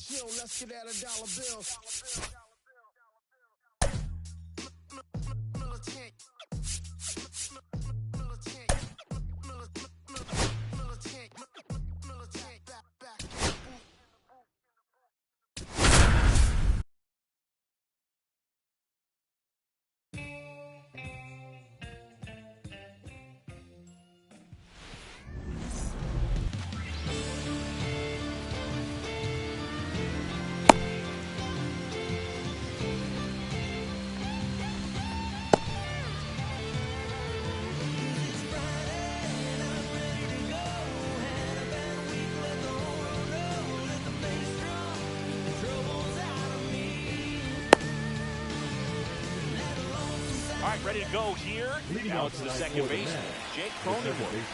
Chill, let's get at a dollar bill. All right, ready to go here. Now it's the second baseman, Jake Cronenworth.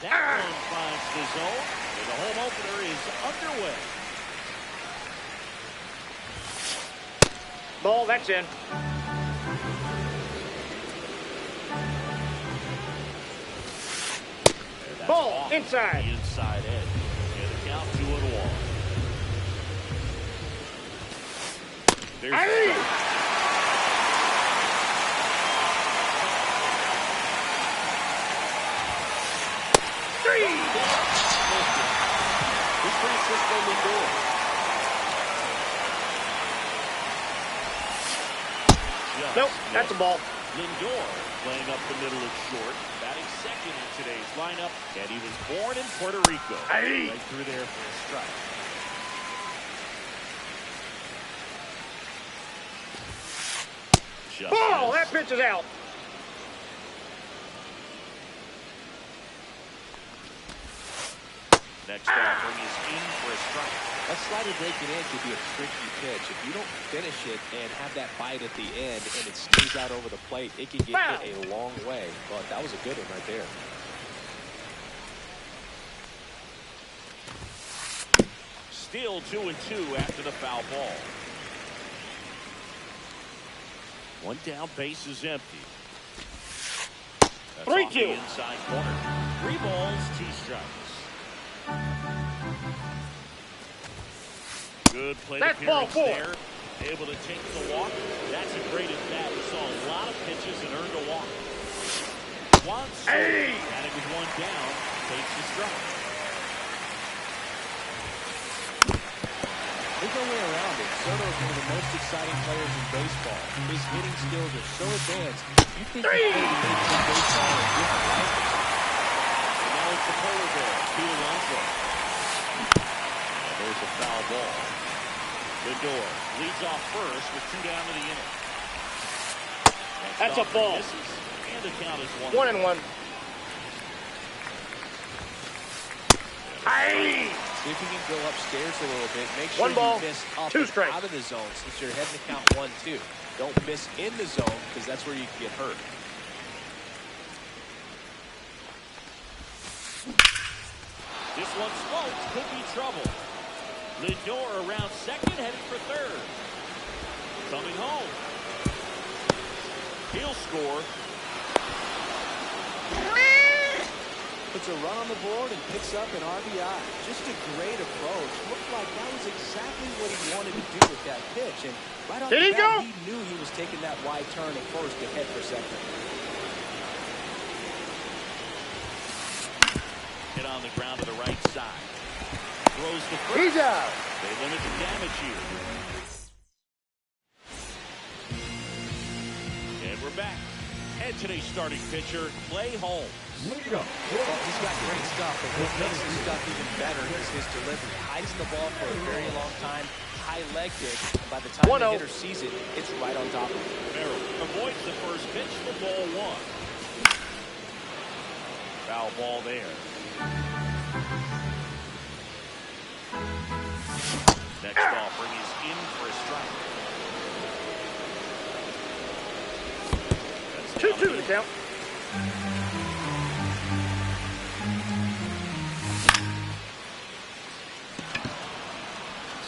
That one finds the zone, and the home opener is underway. Ball, that's in. Ball, inside. The inside edge. And the count 2-1. There's Aye. Three. This Francisco Lindor. Nope, that's a ball. Lindor playing up the middle of short, batting second in today's lineup, and he was born in Puerto Rico. Aye. Right through there for a strike. Ball, that pitch is out. Next offering is in for a strike. That slider breaking in could be a tricky pitch. If you don't finish it and have that bite at the end and it sneaks out over the plate, it can get hit a long way. But that was a good one right there. Still 2-2 after the foul ball. One down, base is empty. 3-2. Inside corner. 3 balls, 2 strikes. Good plate That's ball appearance 4. there. Able to take the walk. That's a great at bat. We saw a lot of pitches and earned a walk. Once, and it was 1 down, takes the strike. There's no way around it. Soto is one of the most exciting players in baseball. His hitting skills are so advanced. You think he played the major league baseball in different life. And now it's the polar bear, Pete Alonso. And there's a foul ball. Lindor leads off first with 2 down to the inning. That's a ball. Misses, and the count is 1-1. Aye. See if you can go upstairs a little bit. Make sure 1 ball, you miss up 2 and strikes. out of the zone since you're heading to count 1-2. Don't miss in the zone because that's where you can get hurt. This one smoked, could be trouble. Lindor around second, headed for third. Coming home. He'll score. Puts a run on the board and picks up an RBI. Just a great approach. Looked like that was exactly what he wanted to do with that pitch. And right off the bat, he knew he was taking that wide turn at first to head for second. Hit on the ground to the right side. Throws the first. He's out. They limit the damage here. And we're back. And today's starting pitcher, Clay Holmes. Well, he's got great stuff, but what makes his stuff even better is his delivery. Hides the ball for a very long time, high leg kick, and by the time the hitter sees it, it's right on top of him. Merrill avoids the first pitch for ball 1. Foul ball there. Next offering is in for a strike. 2-2 the count.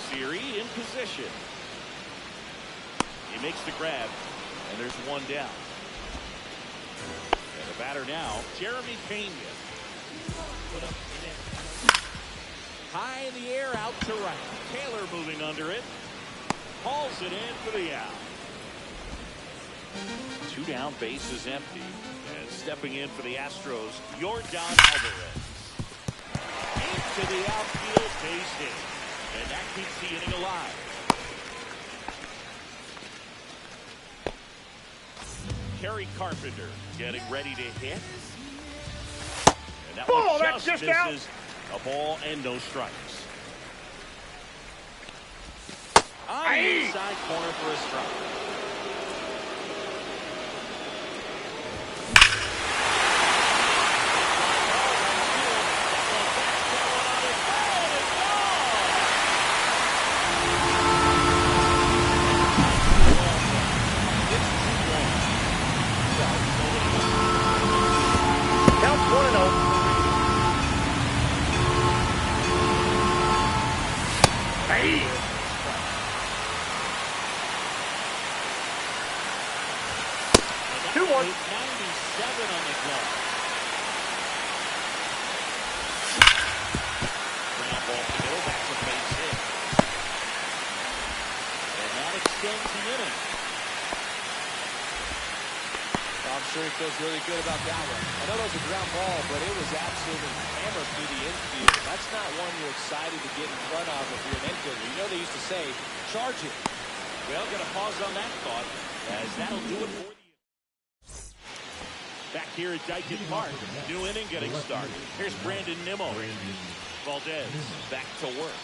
Siri in position. He makes the grab, and there's 1 down. And the batter now, Jeremy Pena. Put up High in the air, out to right. Taylor moving under it. Hauls it in for the out. 2 down, bases empty. And stepping in for the Astros, Yordan Alvarez. Into the outfield, base hit. And that keeps the inning alive. Kerry Carpenter getting ready to hit. And that one that's just out. misses. A ball and no strikes. On the inside corner for a strike. Feels really good about that one. I know that was a ground ball, but it was absolutely hammered through the infield. That's not one you're excited to get in front of if you're an infielder. You know they used to say, charge it. Well, going to pause on that thought, as that'll do it for the back here at Dyken Park. New inning getting started. Here's Brandon Nimmo. Valdez back to work.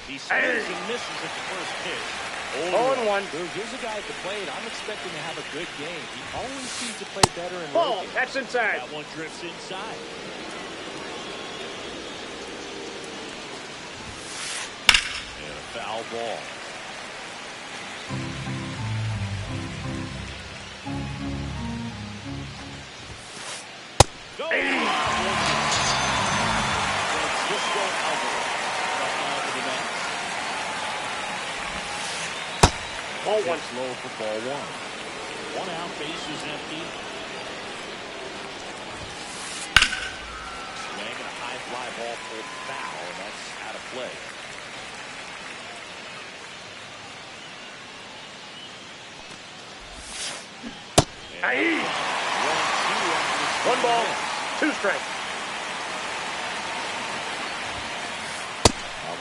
He swings and misses at the first pitch. 0-1. Here's a guy at the plate. I'm expecting to have a good game. He always seems to play better in ball. looking. That's inside. That one drifts inside. And a foul ball. Go! Francisco Alvarez. Ball one. Low for ball one. 1 out, base is empty. Swing and a high fly ball pulled foul, and that's out of play. One ball, 2 strikes.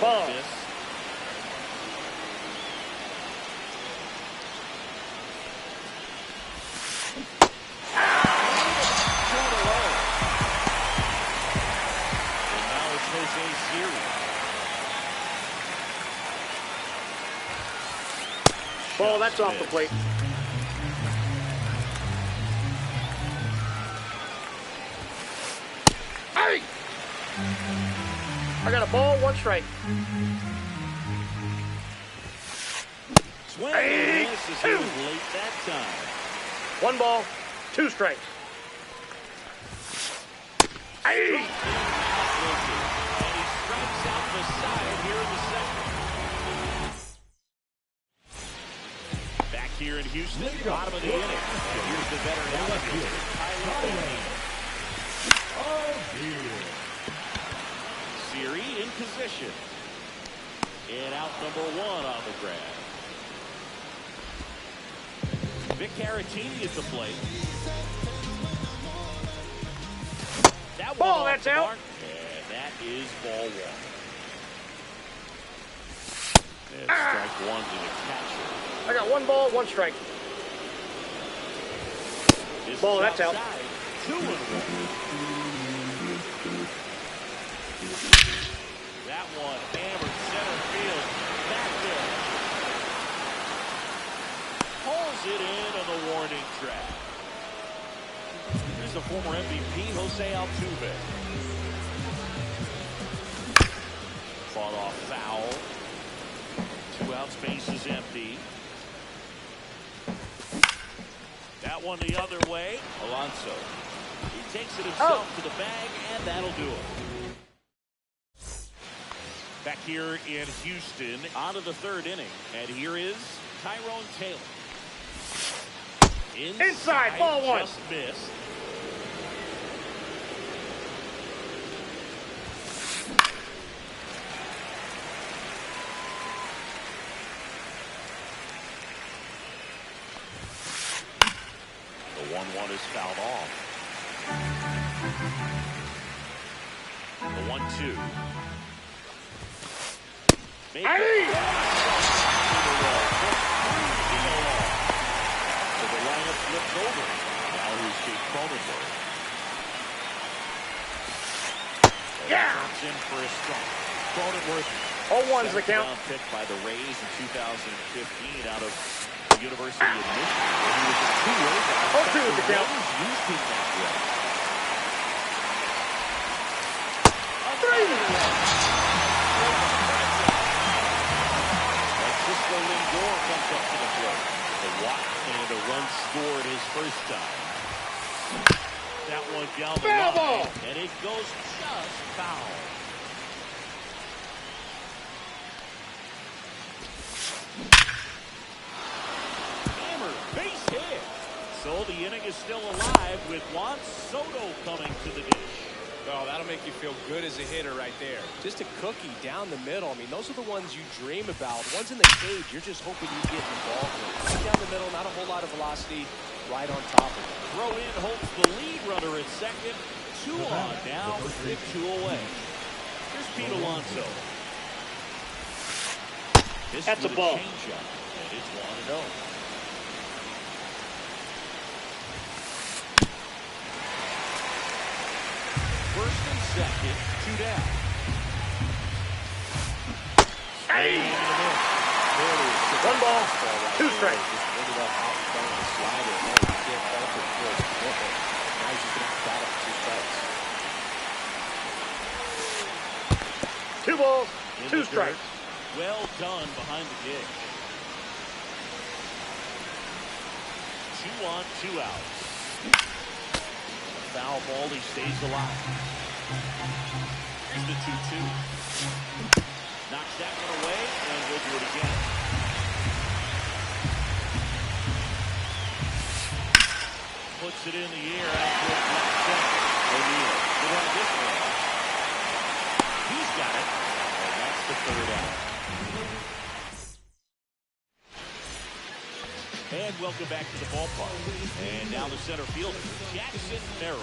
Ball. This? Ball, that's off the plate. Hey! I got a ball, 1 strike. Swing and misses. He was late that time. 1 ball, 2 strikes. Hey! And he strikes out the side here in the second. Back here in Houston, bottom of the inning. Here's the veteran outfielder, Siri in position. And out number 1 on the grab. Vic Caratini at the plate. That ball, that's out. Mark, and that is ball 1. And strike 1 to the catcher. I got 1 ball, 1 strike. This ball, that's out. 2-1. That one hammered center field. Back there. Pulls it in on the warning track. Here's the former MVP, Jose Altuve. Fought off foul. 2 outs, base is empty. That one the other way. Alonso. He takes it himself to the bag, and that'll do it. Back here in Houston, on to the 3rd inning. And here is Tyrone Taylor. Inside, ball 1. Just missed. fouled off. The 1-2. So the lineup flips over. Now here's Jake Cronenworth. Yeah. Comes in for a strike. Cronenworth. 0-1's the count. Pick by the Rays in 2015 out of the University of Michigan. He was a two-way guy. 0-2 is the count. Used him that way. 3. Francisco Lindor comes up to the plate. The walk and a run scored his first time. That one down the line, ball. and it goes just foul. Hammer, base hit. So the inning is still alive with Juan Soto coming to the dish. Oh, that'll make you feel good as a hitter right there. Just a cookie down the middle. I mean, those are the ones you dream about. Ones in the cage, you're just hoping you get involved with. Right down the middle, not a whole lot of velocity, right on top of it. Throw in holds the lead runner at second. 2 on now, with 2 away. Here's Pete Alonso. That's a ball. Changeup, and it's 1-0. First and second, 2 down. Hey. 1 ball, 2 strikes. Just ended up out in front of the slider. No, you can't alter the course. Now he's just going to bat up 2 strikes. 2 balls, In 2 the strikes. dirt. Well done behind the dish. 2 on, 2 outs. Foul ball, he stays alive. Here's the 2-2. Knocks that one away, and we'll do it again. Puts it in the air after a flat center. O'Neill will have this one. He's got it, and that's the 3rd out. And welcome back to the ballpark. And now the center fielder, Jackson Merrill.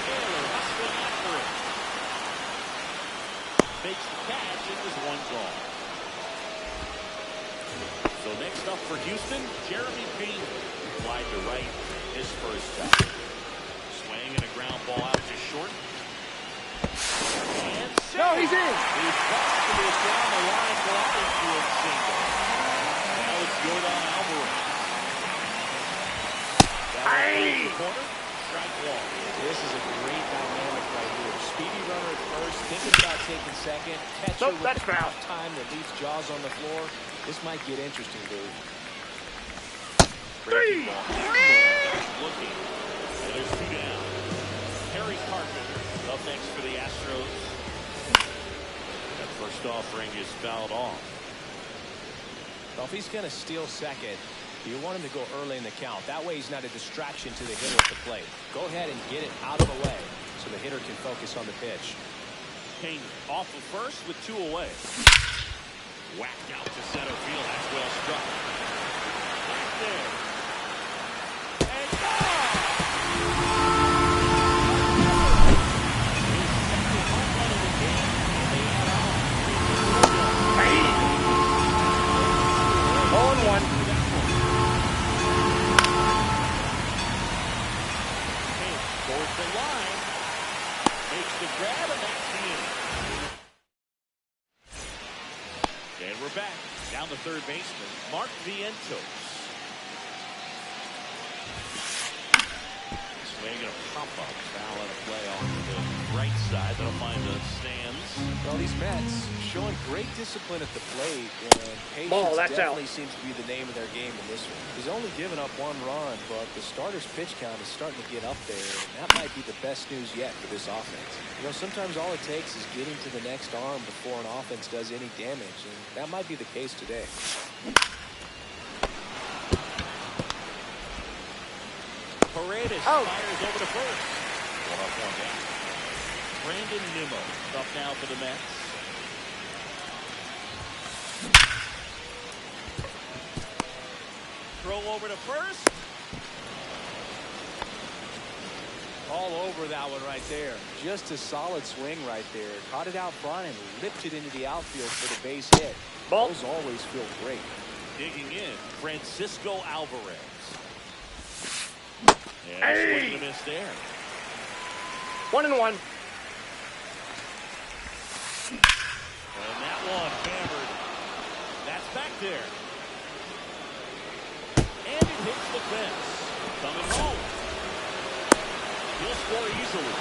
Taylor hustling after it. Makes the catch, and there's 1 gone. So next up for Houston, Jeremy Payne. Fly to right, his first time. Swing and a ground ball out to short. And No, he's in. He's busted it down the line for an infield single. Now it's Jordan Alvarez. Down the corner, strike 1. This is a great dynamic right here. Speedy runner at first, thinking about taking second. Catcher Nope, with that's foul. time that leaves Jaws on the floor. This might get interesting, dude. 3. Looking, and there's 2 down. Harry Carpenter up next for the Astros. That first offering is fouled off. Well, if he's going to steal second, you want him to go early in the count. That way he's not a distraction to the hitter at the plate. Go ahead and get it out of the way so the hitter can focus on the pitch. Payne off of first with 2 away. Whacked out to center field. That's well struck. Right there. And gone! His second home run of the game, and they add on. 0-1. Payne towards the line. Makes the grab, and that's the inning. And we're back. Down the third baseman, Mark Vientos. Swing and a pop-up. Foul and a play off the right side. That'll find the stands. Well, these Mets showing great discipline at the plate, and patience Ball, that's definitely out. seems to be the name of their game in this one. He's only given up 1 run, but the starter's pitch count is starting to get up there, and that might be the best news yet for this offense. You know, sometimes all it takes is getting to the next arm before an offense does any damage, and that might be the case today. Paredes fires over to first. 1 up, 1 down. Brandon Nimmo up now for the Mets. throw over to first. All over that one right there. Just a solid swing right there. Caught it out front and ripped it into the outfield for the base hit. Balls always feel great. Digging in, Francisco Alvarez. And swing and a miss there. 1-1. And that one hammered. That's back there. And it hits the fence. Coming home. He'll score easily.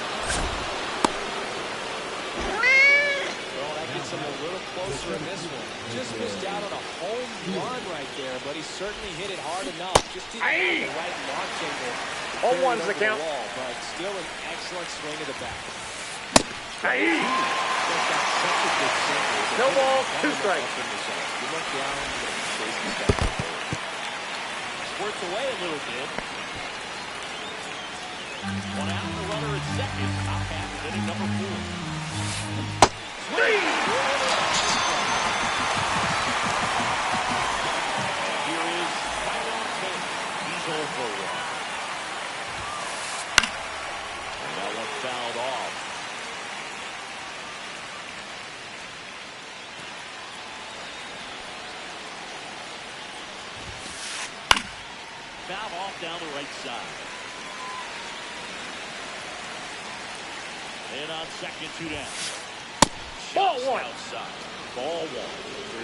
Well, that gets him a little closer in this one. Just missed out on a home run right there, but he certainly hit it hard enough. Just didn't have the right launch angle. 0-1's the count. Wall, but still an excellent swing to the back. No ball, 2 strikes. Squirts away a little bit. One out, the runner at second. Top half of inning number 4. Swing! Here is Tyler Tate. He's over 1. And that one fouled off. Foul off down the right side. And on second, 2 down. Ball Shots 1. outside. Ball 1.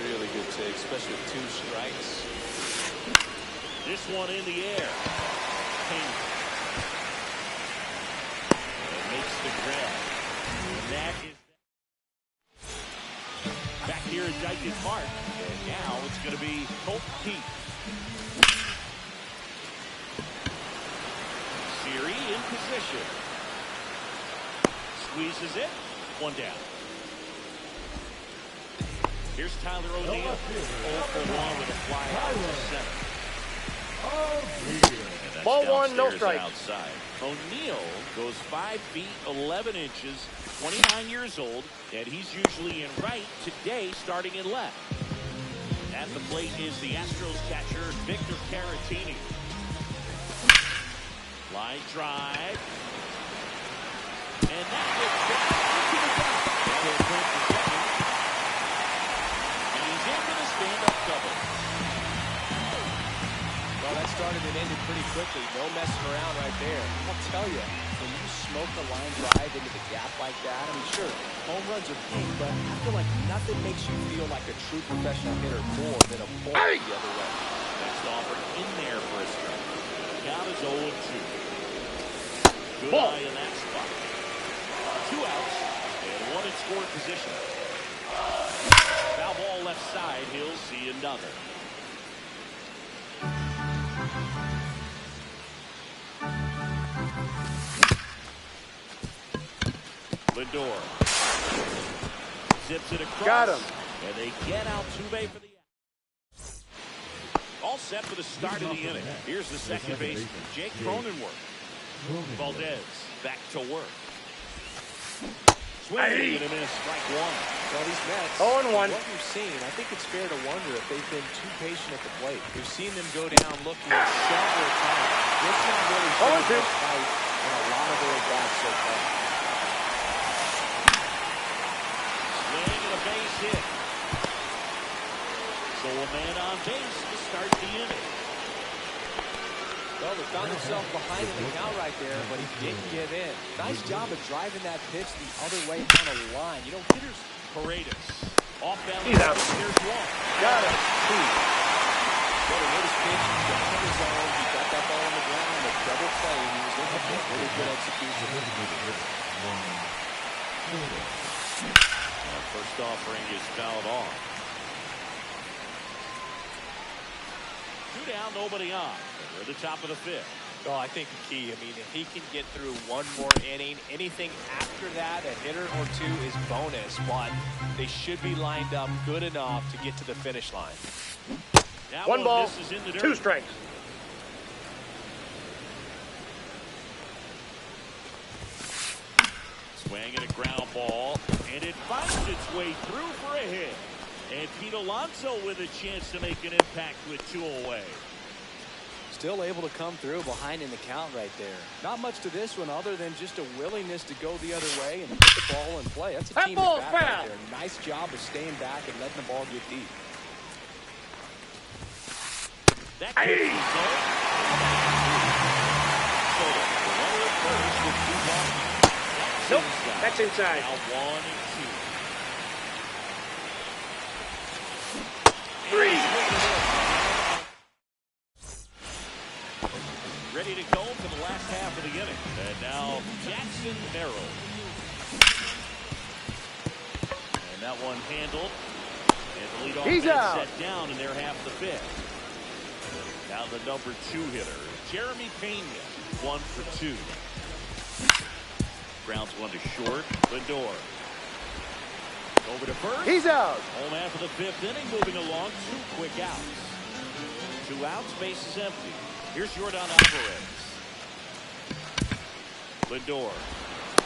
Really good take, especially with 2 strikes. This one in the air. Payne. And makes the grab. And that is back here at Dyken Park. And now it's going to be Colt Keith. Siri in position. Squeezes it. 1 down. Here's Tyler O'Neill. 0 for 1 with a fly out to center. Ball 1, no strike. Outside. O'Neill goes 5 feet 11 inches, 29 years old, and he's usually in right, today starting in left. At the plate is the Astros catcher, Victor Caratini. Line drive. And that gets back into the gap. And he's into the stand-up double. Well, that started and ended pretty quickly. No messing around right there. I'll tell you, when you smoke a line drive into the gap like that, I mean, sure, home runs are big, but I feel like nothing makes you feel like a true professional hitter more than a ball the other way. Next offer in there for a strike. Count is 0-2. Good Ball. eye in that spot. 2 outs and 1 in scoring position. Foul ball left side. He'll see another. Lindor zips it across. Got him. And they get out Altuve for the out. All set for the start of the inning. Here's the second baseman, Jake Cronenworth. Valdez back to work. Swing and a miss, strike 1. Well, these Mets, 0-1. what we've seen, I think it's fair to wonder if they've been too patient at the plate. We've seen them go down looking several times. This one really shows their fight in a lot of their at-bats so far. Swing and a base hit. So a man on base to start the inning. Well, they found themselves behind in the count right there, but he didn't give in. Nice job of driving that pitch the other way down the line. You know, hitters... Paredes. Off balance. He's out. There's 1. Got it. Well, he hit his pitch. He got on his own. He got that ball on the ground. A double play. He was looking for really good execution. First offering is fouled off. 2 down, nobody on. We're at the top of the 5th. Well, I think the key, I mean, if he can get through 1 more inning, anything after that, a hitter or 2 is bonus, but they should be lined up good enough to get to the finish line. That 1 ball, misses in the dirt. 2 strikes. Swing and a ground ball, and it finds its way through for a hit. And Pete Alonso with a chance to make an impact with 2 away. still able to come through behind in the count right there. Not much to this one other than just a willingness to go the other way and put the ball in play. That's a team at bat right there. Nice job of staying back and letting the ball get deep. That pitch is low. So the runner at first with 2 balls. Nope, that's inside. Now 1 and 2. 3. Ready to go for the last half of the inning. And now Jackson Merrill. And that one handled. And the leadoff man set down in their half the 5th. Now the number 2 hitter, Jeremy Pena, 1 for 2. Grounds 1 to short. Lindor. Over to first. He's out. Home half of the 5th inning, moving along. 2 quick outs. 2 outs, base is empty. Here's Jordan Alvarez. Lindor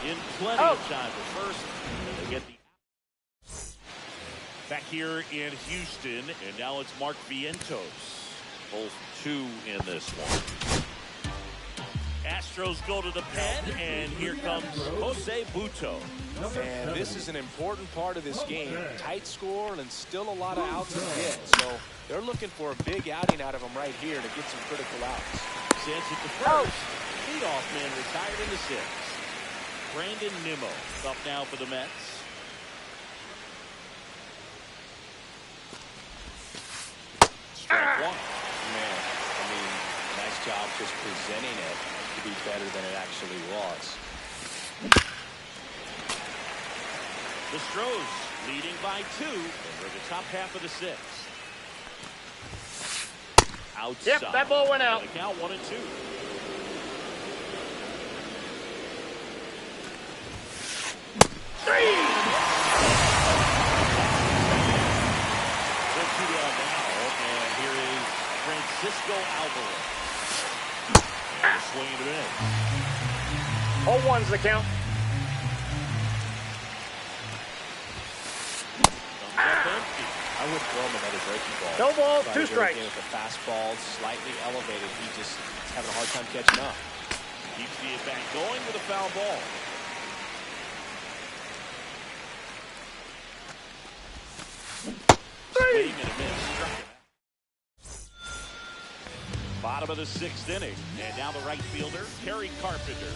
in plenty of time for first. And they get the back here in Houston, and now it's Mark Vientos. Both 2 in this one. Astros go to the pen, and here comes Jose Butto. And this is an important part of this game. Tight score and still a lot of outs to get. So they're looking for a big outing out of them right here to get some critical outs. Sends it to first. Leadoff man retired in the 6th. Brandon Nimmo up now for the Mets. Strike 1. Man, I mean, nice job just presenting it to be better than it actually was. The Stros leading by 2 over the top half of the 6th. Outside. Yep, that ball went out. And the count 1 and 2. Three. The 2 down now, and here is Francisco Alvarez. Swing and a miss. 0-1's the count. Empty. I would throw him another breaking ball. No ball, Try 2 to go strikes. again with the fastball slightly elevated. He just is having a hard time catching up. Keeps the at bat going with a foul ball. Swing and a miss. Struck him out. Bottom of the 6th inning, and now the right fielder, Kerry Carpenter.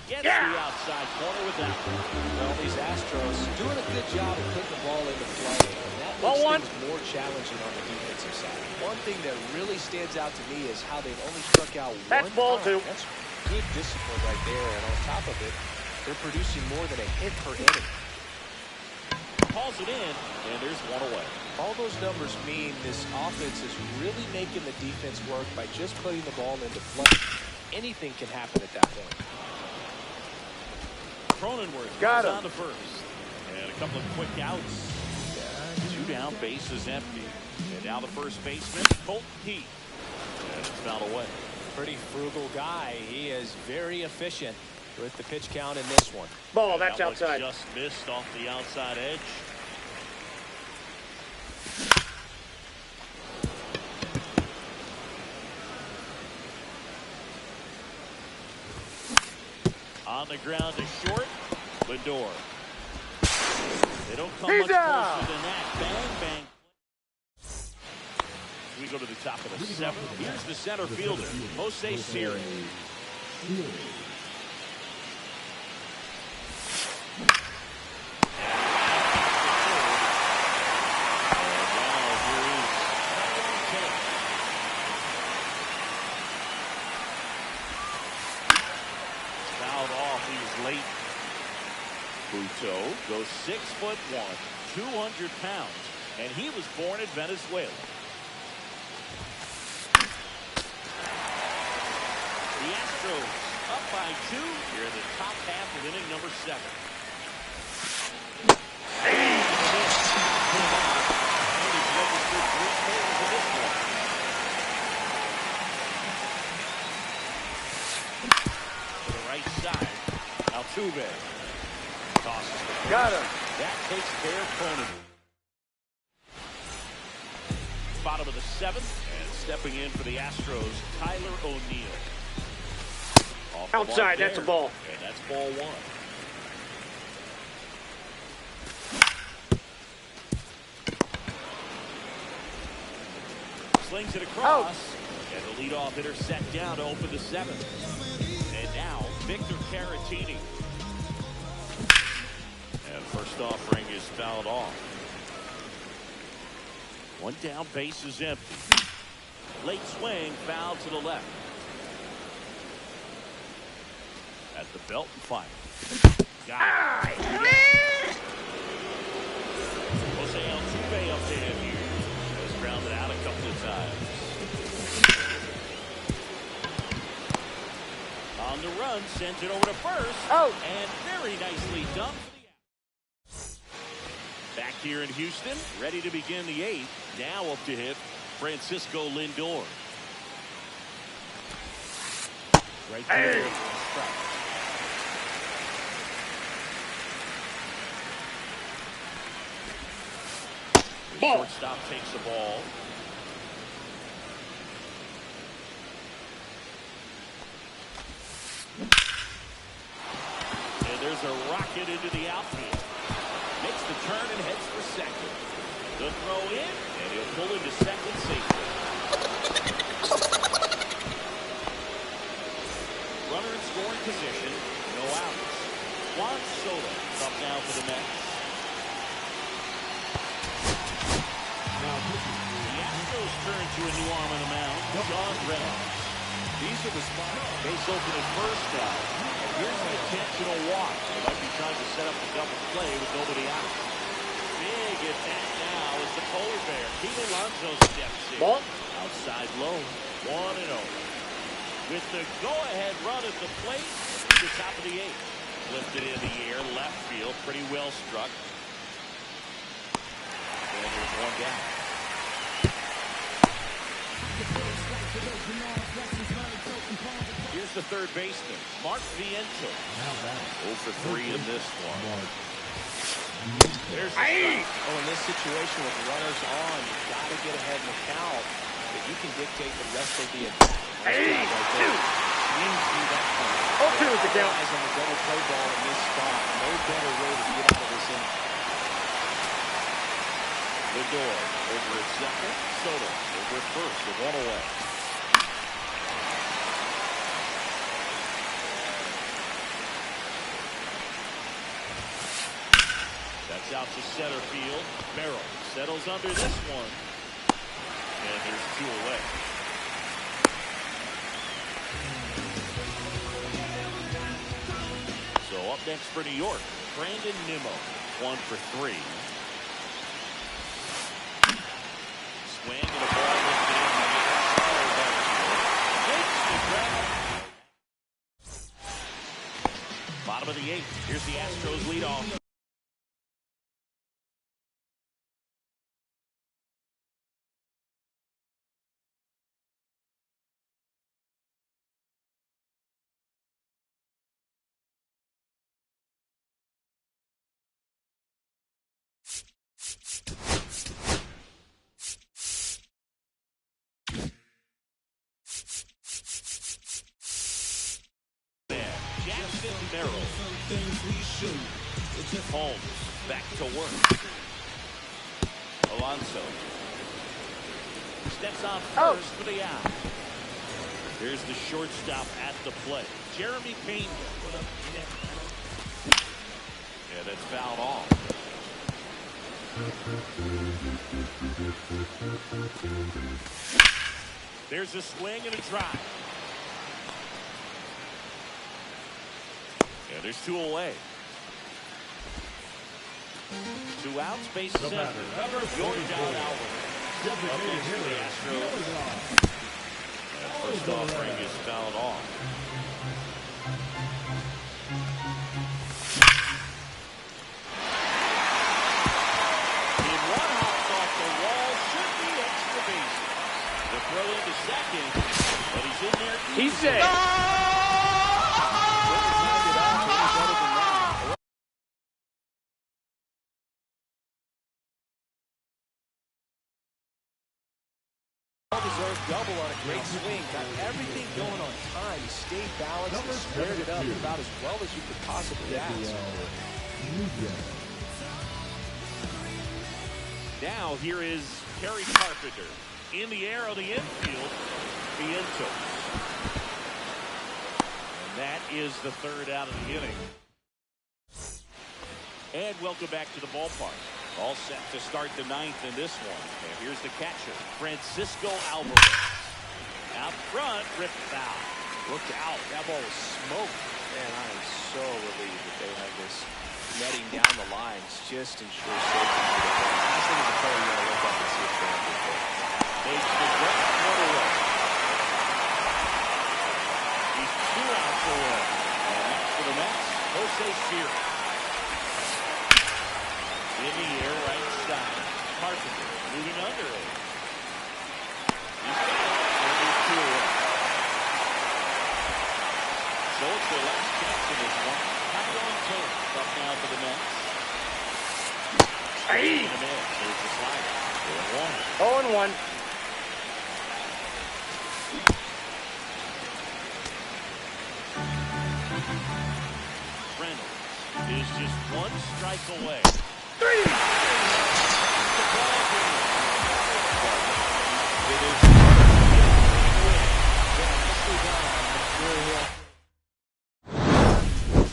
Gets the outside corner with that one. Well, these Astros doing a good job of putting the ball into play. And that makes things more challenging on the defensive side. One thing that really stands out to me is how they've only struck out That's one ball time. 2. That's good discipline right there. And on top of it, they're producing more than a hit per inning. Calls it in, and there's 1 away. All those numbers mean this offense is really making the defense work by just putting the ball into play. Anything can happen at that point. Cronenworth Got goes him. on to first. And a couple of quick outs. 2 down, base is empty. And now the first baseman, Colton Heath. And it's fouled away. Pretty frugal guy. He is very efficient with the pitch count in this one. Ball, that's That one's outside. just missed off the outside edge. On the ground to short, Lindor. They don't come much closer than that. Bang, bang. We go to the top of the 7th. Here's the center fielder, Jose Siri. Late. Butto goes 6'1", 200 pounds, and he was born in Venezuela. The Astros up by 2 here in the top half of inning number 7. To the right side. Altuve tosses it. Got him. That takes care of Cronin. Bottom of the 7th, and stepping in for the Astros, Tyler O'Neill. Outside, that's a ball. And that's ball one. Slings it across. And the leadoff hitter set down to open the seventh. And now, Victor Caratini. And first offering is fouled off. One down, base is empty. Late swing, foul to the left. At the belt and fire. Got it. Jose Altuve up to him here. Has grounded out a couple of times. On the run, sends it over to first. Oh. And very nicely done for the out. Back here in Houston, ready to begin the eighth. Now up to hit Francisco Lindor. Right there. Hey. Ball. Shortstop takes the ball. And there's a rocket into the outfield. Makes the turn and heads for second. The throw in, and he'll pull into second safely. Runner in scoring position, no outs. Juan Soto up now for the Mets. The Astros turn to a new arm on the mound, John Reynolds. These are the spots. Base open at first now. And here's the intentional walk. They might be trying to set up the double play with nobody out. Big at that now is the polar bear. Pete Alonso steps in. Ball. Outside low. 1-0. With the go-ahead run at the plate to the top of the eighth. Lifted in the air, left field, pretty well struck. And there's one down. Here's the third baseman, Mark Vientos. 0 for 3 in this one. There's in this situation with runners on, you've got to get ahead in the count, but you can dictate the rest of the attack. Oh, two is the count. Eyes on the double play ball in this spot. No better way to get out of this inning. Lindor over at second. Soto over at first with one away. That's out to center field. Merrill settles under this one. And there's two away. So up next for New York, Brandon Nimmo, 1 for 3. Swing and a ball lifted in the air. Makes the grab. Bottom of the eighth. Here's the Astros leadoff. Merrill. Holmes back to work. Alonso steps on first for the out. Here's the shortstop at the plate, Jeremy Pena. Yeah, that's fouled off. There's a swing and a drive. Yeah, there's two away. 2 outs, base is empty. Yordan Alvarez. Up next for the Astros. And first offering is fouled off. In one hops off the wall, should be extra bases. The throw into second, but he's in there. He's safe. Well-deserved double on a great swing. Got everything going on time. He stayed balanced and squared it up about as well as you could possibly ask. Now here is Terry Carpenter. In the air on the infield, Vientos. And that is the third out of the inning. And welcome back to the ballpark. All set to start the ninth in this one. And here's the catcher, Francisco Alvarez. Out front, ripped foul. Look out, that ball was smoked. Man, I am so relieved that they have this netting down the lines. Just ensure safety for the fans. Last thing to tell you, I look up and see a fan before. Makes the direct run away. He's 2 outs away. And next for the Mets, Jose Siri. In the air, right side. Carpenter moving under it. He's got it. And he's 2 away. So it's their last chance in this one. Tyrone Taylor up now for the Mets. Hey! There's the slider. 0-1. Reynolds is just 1 strike away. 3! It is.